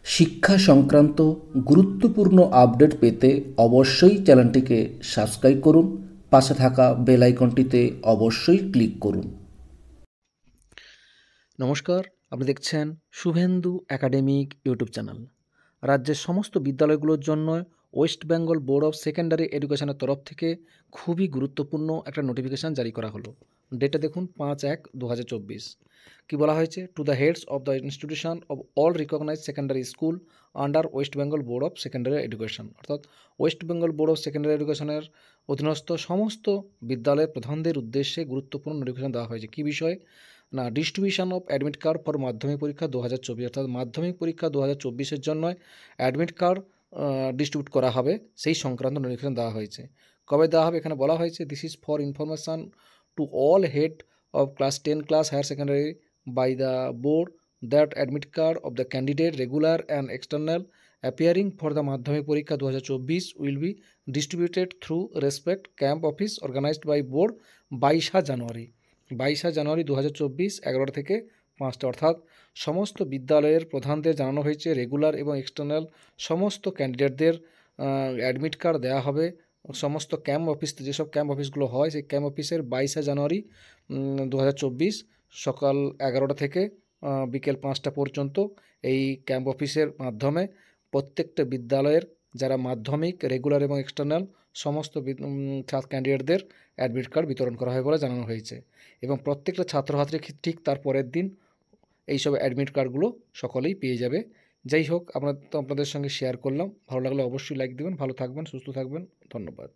শিক্ষা সংক্রান্ত গুরুত্বপূর্ণ আপডেট পেতে অবশ্যই চ্যানেলটিকে সাবস্ক্রাইব করুন, পাশে থাকা বেল আইকনটিতে অবশ্যই ক্লিক করুন। নমস্কার, আপনি দেখছেন শুভেন্দু একাডেমিক ইউটিউব চ্যানেল। রাজ্যের সমস্ত বিদ্যালয়গুলোর জন্য West Bengal Board of Secondary এডুকেশনের তরফ থেকে খুবই গুরুত্বপূর্ণ একটা নোটিফিকেশান জারি করা হলো। ডেটটা দেখুন 5/1/2024। কি বলা হয়েছে? To the heads of the institution of all recognise secondary school under West Bengal Board of Secondary Education, অর্থাৎ West Bengal Board of Secondary এডুকেশনের অধীনস্থ সমস্ত বিদ্যালয়ের প্রধানদের উদ্দেশ্যে গুরুত্বপূর্ণ নোটিফিকেশন দেওয়া হয়েছে। কী বিষয়ে না, distribution of admit card for মাধ্যমিক পরীক্ষা 2024, অর্থাৎ মাধ্যমিক পরীক্ষা 2024-এর জন্য অ্যাডমিট কার্ড ডিস্ট্রিবিউট করা হবে, সেই সংক্রান্ত নোটিফিকেশন দেওয়া হয়েছে। কবে দেওয়া হবে? এখানে বলা হয়েছে, this is for information to all head of class 10 class higher secondary by the board that admit card of the candidate regular and external appearing for the madhyamik porikha 2024 will be distributed through respect camp office organized by board 22 জানুয়ারি 2024 11টা থেকে 5টা, অর্থাৎ সমস্ত বিদ্যালয়ের প্রধানদের জানানো হয়েছে regular এবং external সমস্ত ক্যান্ডিডেটদের অ্যাডমিট কার্ড দেওয়া হবে সমস্ত ক্যাম্প অফিস, যেসব ক্যাম্প অফিসগুলো হয় সেই ক্যাম্প অফিসের 22 জানুয়ারি 2024 সকাল 11টা থেকে বিকেল 5টা পর্যন্ত এই ক্যাম্প অফিসের মাধ্যমে প্রত্যেকটা বিদ্যালয়ের যারা মাধ্যমিক রেগুলার এবং এক্সটার্নাল সমস্ত ক্যান্ডিডেটদের অ্যাডমিট কার্ড বিতরণ করা হয় বলে জানানো হয়েছে। এবং প্রত্যেকটা ছাত্রছাত্রী ঠিক তার পরের দিন এইসব অ্যাডমিট কার্ডগুলো সকলেই পেয়ে যাবে। যাই হোক, আপনাদের সঙ্গে শেয়ার করলাম। ভালো লাগলে অবশ্যই লাইক দেবেন। ভালো থাকবেন, সুস্থ থাকবেন। ধন্যবাদ।